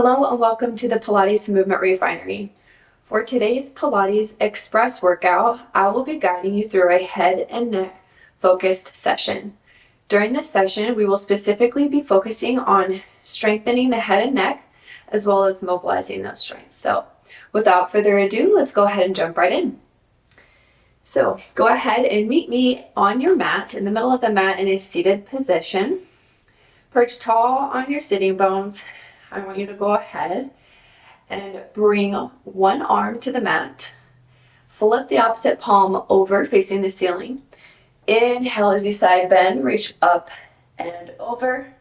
Hello and welcome to the Pilates Movement Refinery. For today's Pilates Express workout, I will be guiding you through a head and neck focused session. During this session, we will specifically be focusing on strengthening the head and neck as well as mobilizing those joints. So without further ado, let's go ahead and jump right in. So go ahead and meet me on your mat, in the middle of the mat in a seated position. Perch tall on your sitting bones. I want you to go ahead and bring one arm to the mat. Flip the opposite palm over facing the ceiling. Inhale as you side bend, reach up and over.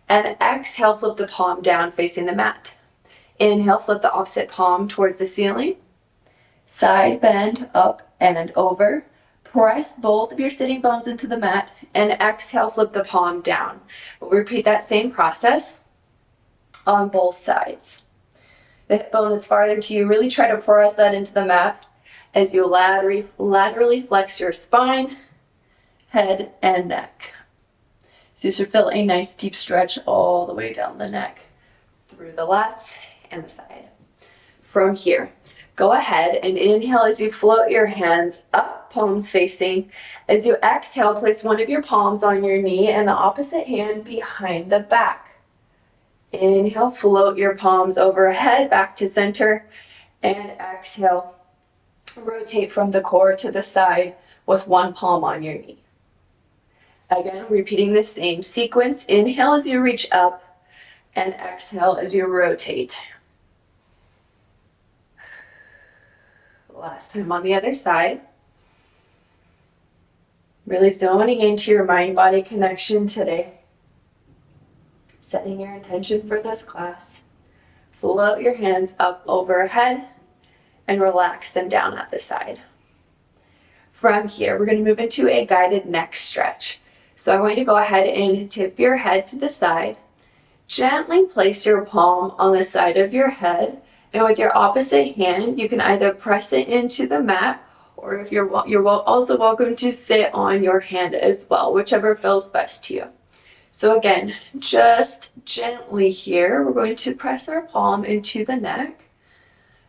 And exhale, flip the palm down facing the mat. Inhale, flip the opposite palm towards the ceiling. Side bend, up and over. Press both of your sitting bones into the mat and exhale, flip the palm down. We'll repeat that same process on both sides. The hip bone that's farther to you, really try to press that into the mat as you laterally flex your spine, head, and neck. So you should feel a nice deep stretch all the way down the neck, through the lats and the side. From here, go ahead and inhale as you float your hands up, palms facing. As you exhale, place one of your palms on your knee and the opposite hand behind the back. Inhale, float your palms overhead, back to center, and exhale, rotate from the core to the side with one palm on your knee. Again, repeating the same sequence. Inhale as you reach up, and exhale as you rotate. Last time on the other side. Really zoning into your mind-body connection today. Setting your intention for this class. Float your hands up overhead and relax them down at the side. From here, we're going to move into a guided neck stretch. So I want you to go ahead and tip your head to the side. Gently place your palm on the side of your head, and with your opposite hand, you can either press it into the mat, or if you're also welcome to sit on your hand as well, whichever feels best to you. So again, just gently here, we're going to press our palm into the neck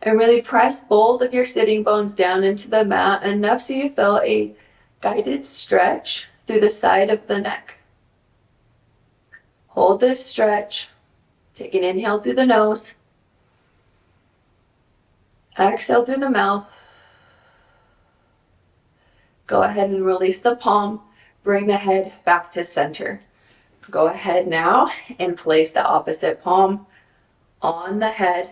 and really press both of your sitting bones down into the mat enough so you feel a guided stretch through the side of the neck. Hold this stretch. Take an inhale through the nose. Exhale through the mouth. Go ahead and release the palm. Bring the head back to center. Go ahead now and place the opposite palm on the head,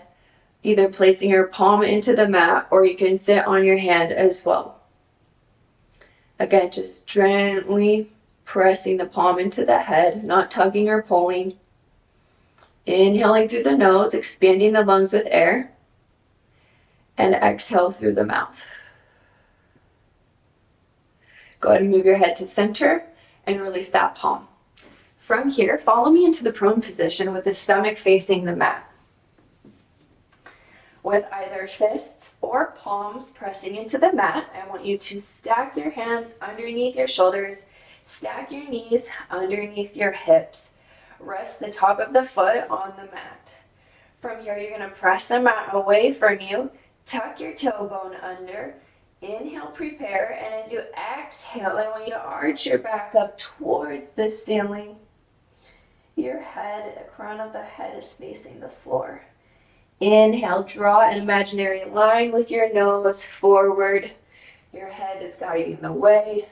either placing your palm into the mat or you can sit on your hand as well. Again, just gently pressing the palm into the head, not tugging or pulling. Inhaling through the nose, expanding the lungs with air, and exhale through the mouth. Go ahead and move your head to center and release that palm. From here, follow me into the prone position with the stomach facing the mat. With either fists or palms pressing into the mat, I want you to stack your hands underneath your shoulders, stack your knees underneath your hips. Rest the top of the foot on the mat. From here, you're going to press the mat away from you, tuck your tailbone under, inhale, prepare, and as you exhale, I want you to arch your back up towards the ceiling. Your head, the crown of the head is facing the floor. Inhale, draw an imaginary line with your nose forward. Your head is guiding the way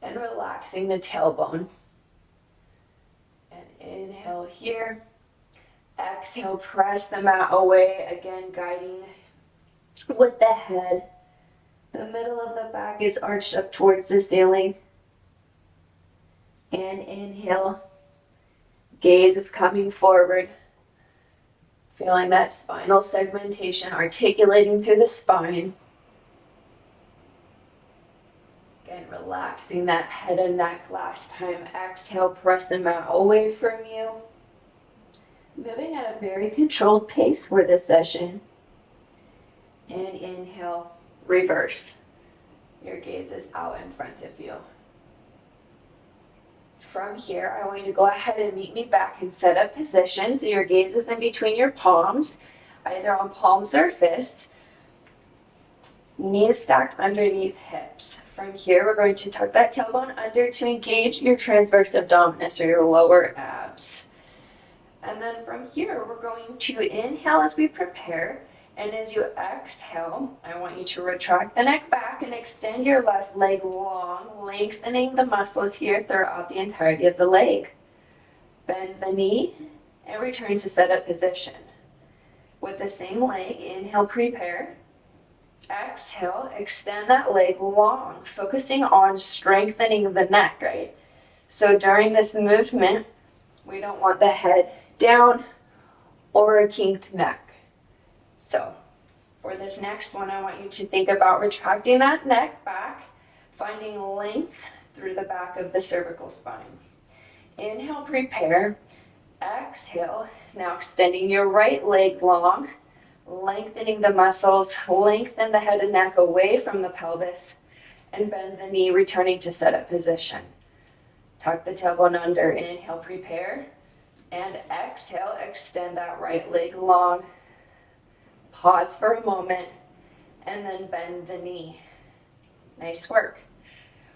and relaxing the tailbone. And inhale here. Exhale, press the mat away, again guiding with the head. The middle of the back is arched up towards the ceiling. And inhale. Gaze is coming forward. Feeling that spinal segmentation articulating through the spine. Again, relaxing that head and neck last time. Exhale, press the mat away from you. Moving at a very controlled pace for this session. And inhale, reverse. Your gaze is out in front of you. From here, I want you to go ahead and meet me back in setup position. So your gaze is in between your palms, either on palms or fists. Knees stacked underneath hips. From here, we're going to tuck that tailbone under to engage your transverse abdominis, or your lower abs. And then from here, we're going to inhale as we prepare. And as you exhale, I want you to retract the neck back and extend your left leg long, lengthening the muscles here throughout the entirety of the leg. Bend the knee and return to setup position. With the same leg, inhale, prepare. Exhale, extend that leg long, focusing on strengthening the neck, right? So during this movement, we don't want the head down or a kinked neck. So for this next one, I want you to think about retracting that neck back, finding length through the back of the cervical spine. Inhale, prepare. Exhale, now extending your right leg long, lengthening the muscles, lengthen the head and neck away from the pelvis, and bend the knee, returning to setup position. Tuck the tailbone under. Inhale, prepare, and exhale, extend that right leg long. Pause for a moment, and then bend the knee. Nice work.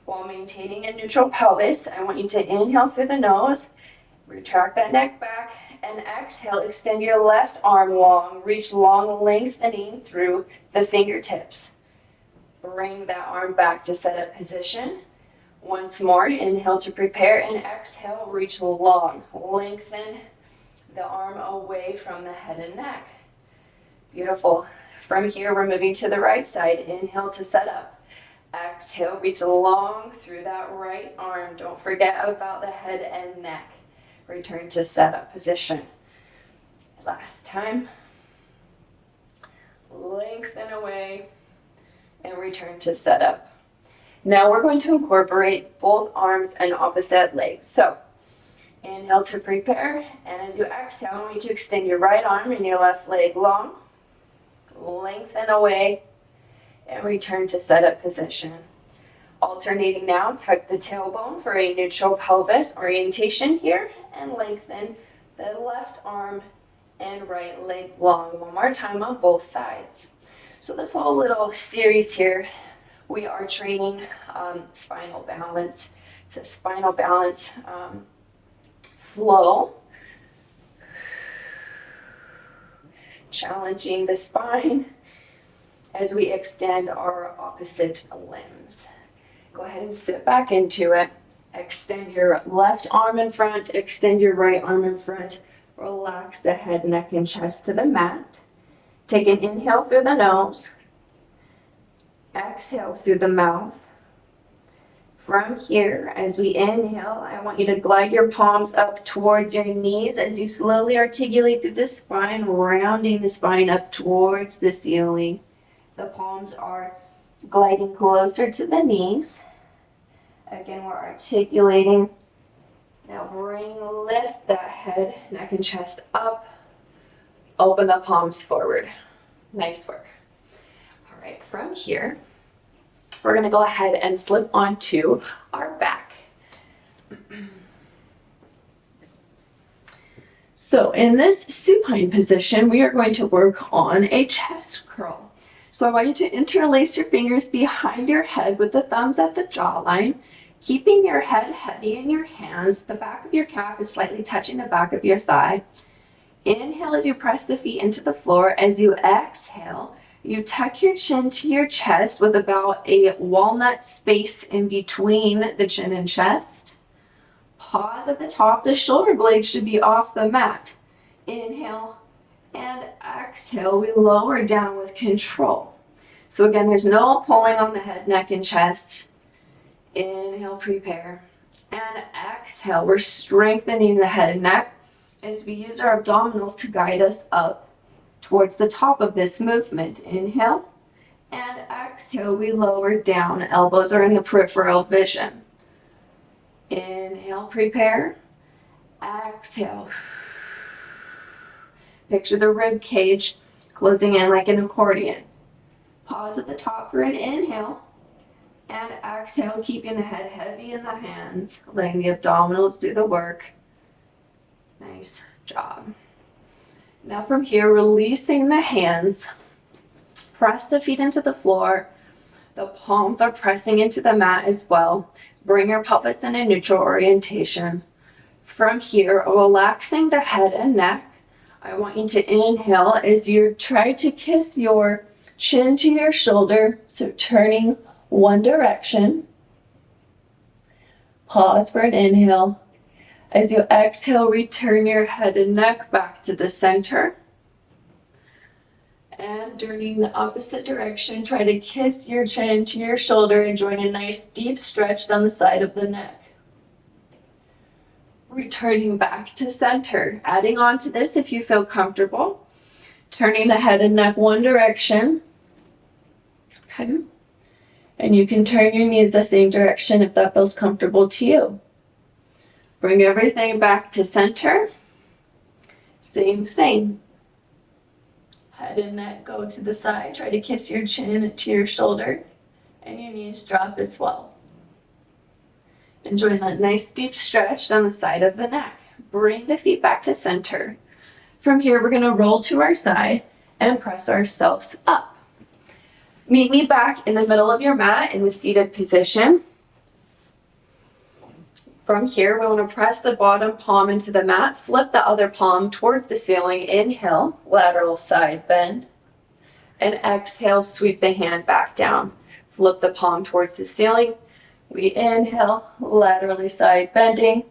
While maintaining a neutral pelvis, I want you to inhale through the nose, retract that neck back, and exhale, extend your left arm long, reach long, lengthening through the fingertips. Bring that arm back to setup position. Once more, inhale to prepare, and exhale, reach long, lengthen the arm away from the head and neck. Beautiful. From here, we're moving to the right side. Inhale to set up. Exhale, reach long through that right arm. Don't forget about the head and neck. Return to setup position. Last time. Lengthen away and return to setup. Now we're going to incorporate both arms and opposite legs. So inhale to prepare, and as you exhale, I want you to extend your right arm and your left leg long. Lengthen away and return to setup position. Alternating now, tuck the tailbone for a neutral pelvis orientation here, and lengthen the left arm and right leg long. One more time on both sides. So this whole little series here, we are training spinal balance. It's a spinal balance flow. Challenging the spine as we extend our opposite limbs. Go ahead and sit back into it. Extend your left arm in front, extend your right arm in front. Relax the head, neck, and chest to the mat. Take an inhale through the nose. Exhale through the mouth. From here, as we inhale, I want you to glide your palms up towards your knees as you slowly articulate through the spine, rounding the spine up towards the ceiling. The palms are gliding closer to the knees. Again, we're articulating. Now lift that head, neck, and chest up. Open the palms forward. Nice work. All right, from here, we're going to go ahead and flip onto our back. So in this supine position, we are going to work on a chest curl. So I want you to interlace your fingers behind your head with the thumbs at the jawline, keeping your head heavy in your hands. The back of your calf is slightly touching the back of your thigh. Inhale as you press the feet into the floor. As you exhale, you tuck your chin to your chest with about a walnut space in between the chin and chest. Pause at the top. The shoulder blades should be off the mat. Inhale and exhale. We lower down with control. So again, there's no pulling on the head, neck, and chest. Inhale, prepare. And exhale. We're strengthening the head and neck as we use our abdominals to guide us up towards the top of this movement. Inhale and exhale, we lower down. Elbows are in the peripheral vision. Inhale, prepare. Exhale. Picture the rib cage closing in like an accordion. Pause at the top for an inhale And exhale, keeping the head heavy in the hands, letting the abdominals do the work. Nice job. Now from here, releasing the hands, press the feet into the floor. The palms are pressing into the mat as well. Bring your pelvis in a neutral orientation. From here, relaxing the head and neck. I want you to inhale as you try to kiss your chin to your shoulder, so turning one direction. Pause for an inhale. As you exhale, return your head and neck back to the center. And turning the opposite direction, try to kiss your chin to your shoulder, enjoying a nice deep stretch down the side of the neck. Returning back to center. Adding on to this if you feel comfortable. Turning the head and neck one direction. Okay. And you can turn your knees the same direction if that feels comfortable to you. Bring everything back to center. Same thing. Head and neck go to the side. Try to kiss your chin to your shoulder. And your knees drop as well. Enjoying that nice deep stretch down the side of the neck. Bring the feet back to center. From here, we're going to roll to our side and press ourselves up. Meet me back in the middle of your mat in the seated position. From here, we want to press the bottom palm into the mat. Flip the other palm towards the ceiling. Inhale, lateral side bend. And exhale, sweep the hand back down. Flip the palm towards the ceiling. We inhale, laterally side bending,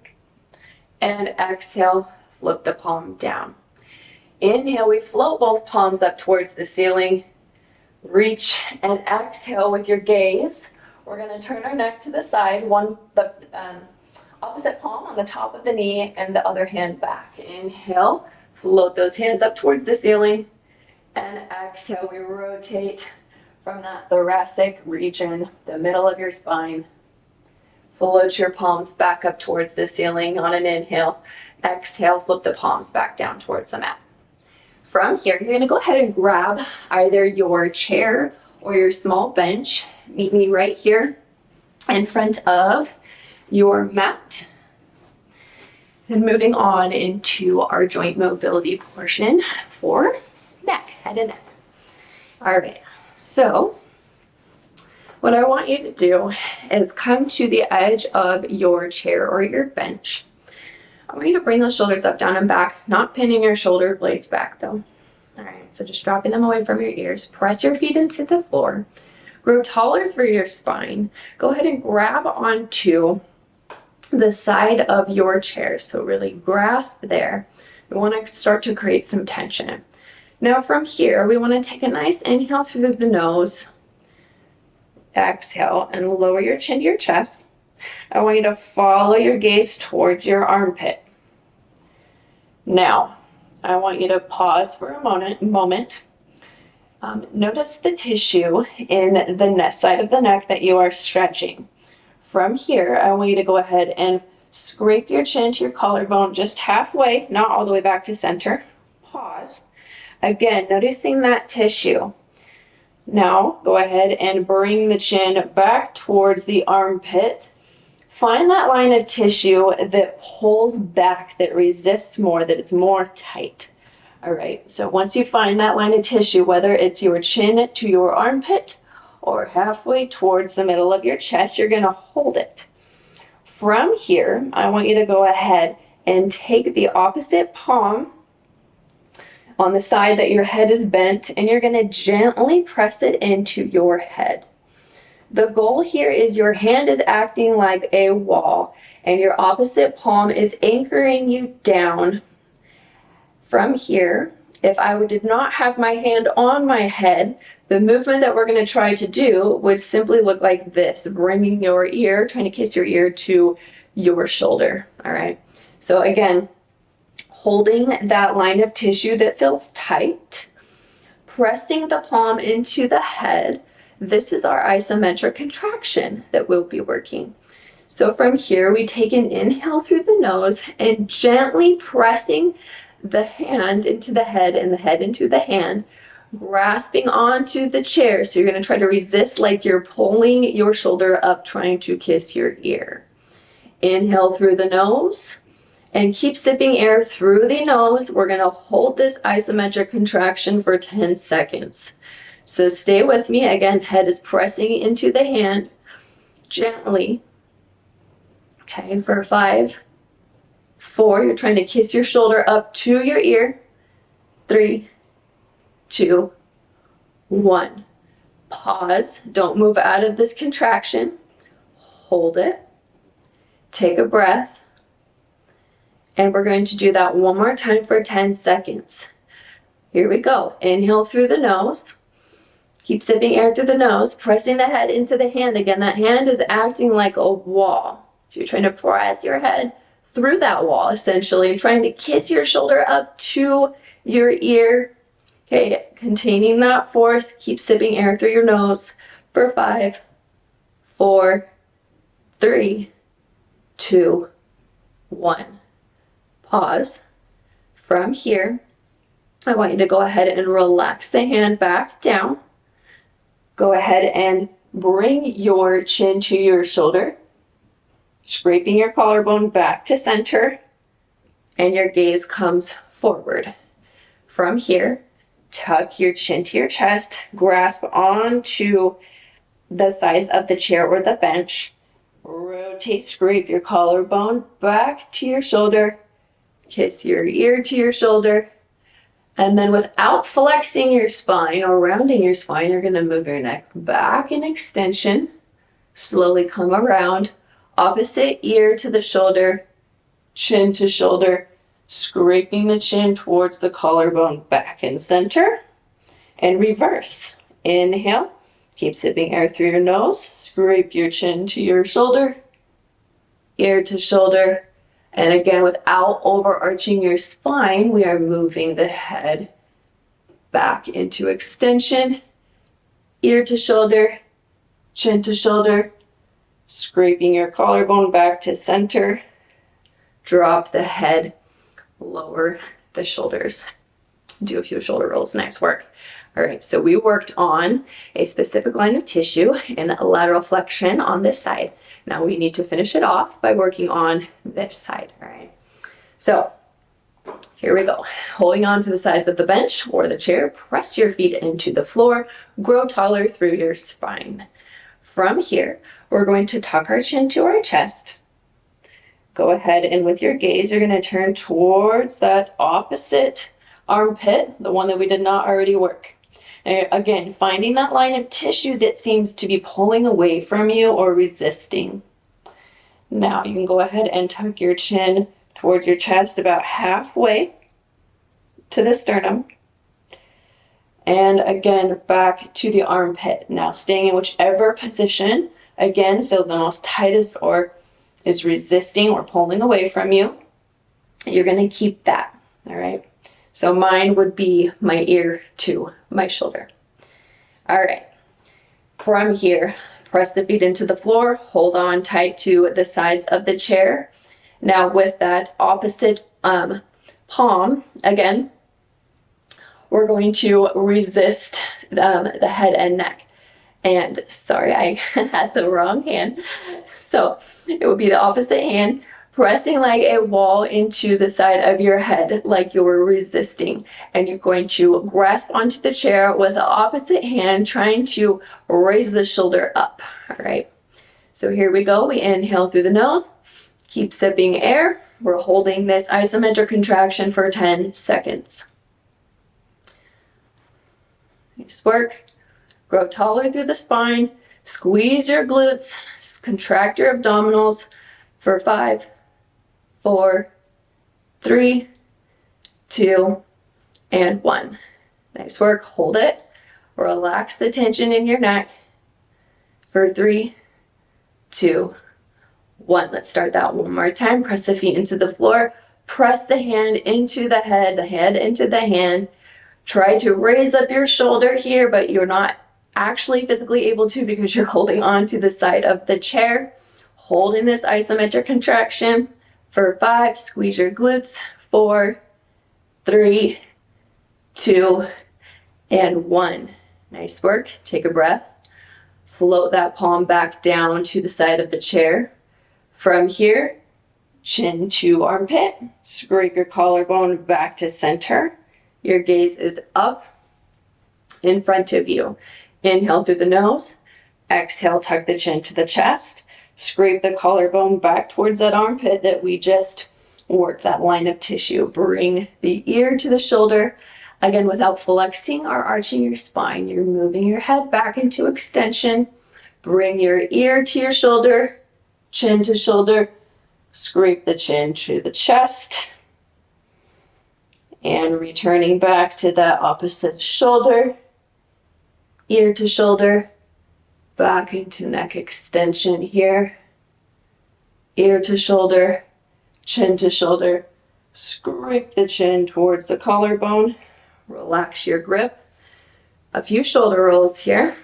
and exhale, flip the palm down. Inhale, we float both palms up towards the ceiling. Reach and exhale with your gaze. We're going to turn our neck to the side, the opposite palm on the top of the knee and the other hand back. Inhale, float those hands up towards the ceiling, and exhale, we rotate from that thoracic region, the middle of your spine. Float your palms back up towards the ceiling on an inhale. Exhale, flip the palms back down towards the mat. From here, you're going to go ahead and grab either your chair or your small bench. Meet me right here in front of your mat. And moving on into our joint mobility portion for neck, head and neck. All right, so what I want you to do is come to the edge of your chair or your bench. I want you to bring those shoulders up, down, and back, not pinning your shoulder blades back though. All right, so just dropping them away from your ears. Press your feet into the floor. Grow taller through your spine. Go ahead and grab onto the side of your chair. So really grasp there. We want to start to create some tension. Now from here, we want to take a nice inhale through the nose. Exhale and lower your chin to your chest. I want you to follow your gaze towards your armpit. Now, I want you to pause for a moment. Notice the tissue in the side of the neck that you are stretching. From here, I want you to go ahead and scrape your chin to your collarbone just halfway, not all the way back to center. Pause. Again, noticing that tissue. Now, go ahead and bring the chin back towards the armpit. Find that line of tissue that pulls back, that resists more, that is more tight. All right, so once you find that line of tissue, whether it's your chin to your armpit or halfway towards the middle of your chest, you're going to hold it. From here, I want you to go ahead and take the opposite palm on the side that your head is bent, and you're going to gently press it into your head. The goal here is your hand is acting like a wall, and your opposite palm is anchoring you down. From here, if I did not have my hand on my head, the movement that we're going to try to do would simply look like this, bringing your ear, trying to kiss your ear to your shoulder. All right. So again, holding that line of tissue that feels tight, pressing the palm into the head. This is our isometric contraction that we'll be working. So from here, we take an inhale through the nose and gently pressing the hand into the head and the head into the hand, grasping onto the chair. So you're going to try to resist like you're pulling your shoulder up, trying to kiss your ear. Inhale through the nose and keep sipping air through the nose. We're going to hold this isometric contraction for 10 seconds. So stay with me. Again, head is pressing into the hand gently. Okay, for 5, 4, you're trying to kiss your shoulder up to your ear. 3, 2, 1. Pause. Don't move out of this contraction. Hold it. Take a breath. And we're going to do that one more time for 10 seconds. Here we go. Inhale through the nose. Keep sipping air through the nose, pressing the head into the hand. Again, that hand is acting like a wall. So you're trying to press your head through that wall, essentially, trying to kiss your shoulder up to your ear. Okay, containing that force. Keep sipping air through your nose for 5, 4, 3, 2, 1. Pause. From here, I want you to go ahead and relax the hand back down. Go ahead and bring your chin to your shoulder, scraping your collarbone back to center, and your gaze comes forward. From here, tuck your chin to your chest, grasp onto the sides of the chair or the bench, rotate, scrape your collarbone back to your shoulder, kiss your ear to your shoulder, and then without flexing your spine or rounding your spine, you're going to move your neck back in extension, slowly come around, opposite ear to the shoulder, chin to shoulder, scraping the chin towards the collarbone back in center, and reverse. Inhale, keep sipping air through your nose, scrape your chin to your shoulder, ear to shoulder, and again, without overarching your spine, we are moving the head back into extension, ear to shoulder, chin to shoulder, scraping your collarbone back to center, drop the head, lower the shoulders. Do a few shoulder rolls. Nice work. All right, so we worked on a specific line of tissue and lateral flexion on this side. Now we need to finish it off by working on this side. All right, so here we go. Holding on to the sides of the bench or the chair, press your feet into the floor, grow taller through your spine. From here, we're going to tuck our chin to our chest. Go ahead and with your gaze, you're going to turn towards that opposite armpit, the one that we did not already work. And again, finding that line of tissue that seems to be pulling away from you or resisting. Now you can go ahead and tuck your chin towards your chest about halfway to the sternum. And again, back to the armpit. Now staying in whichever position, again, feels the most tightest or is resisting or pulling away from you. You're going to keep that, all right? So mine would be my ear to my shoulder. All right, from here, press the feet into the floor, hold on tight to the sides of the chair. Now with that opposite palm, again, we're going to resist the head and neck. And sorry, I had the wrong hand. So it would be the opposite hand, pressing like a wall into the side of your head, like you were resisting. And you're going to grasp onto the chair with the opposite hand, trying to raise the shoulder up. All right. So here we go. We inhale through the nose. Keep sipping air. We're holding this isometric contraction for 10 seconds. Nice work. Grow taller through the spine. Squeeze your glutes. Contract your abdominals for 5, 4, 3, 2, and 1. Nice work. Hold it. Relax the tension in your neck for 3, 2, 1. Let's start that one more time. Press the feet into the floor. Press the hand into the head into the hand. Try to raise up your shoulder here, but you're not actually physically able to because you're holding on to the side of the chair. Holding this isometric contraction for 5. Squeeze your glutes. 4, 3, 2, and 1. Nice work. Take a breath. Float that palm back down to the side of the chair. From here, chin to armpit. Scrape your collarbone back to center. Your gaze is up in front of you. Inhale through the nose. Exhale, tuck the chin to the chest. Scrape the collarbone back towards that armpit that we just worked, that line of tissue. Bring the ear to the shoulder. Again, without flexing or arching your spine, you're moving your head back into extension. Bring your ear to your shoulder, chin to shoulder. Scrape the chin to the chest. And returning back to that opposite shoulder, ear to shoulder, back into neck extension here. Ear to shoulder, chin to shoulder. Scrape the chin towards the collarbone. Relax your grip. A few shoulder rolls here.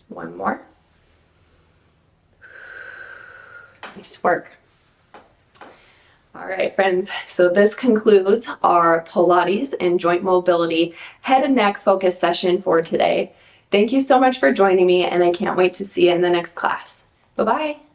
One more. Nice work. All right, friends, so this concludes our Pilates and joint mobility head and neck focus session for today. Thank you so much for joining me, and I can't wait to see you in the next class. Bye-bye.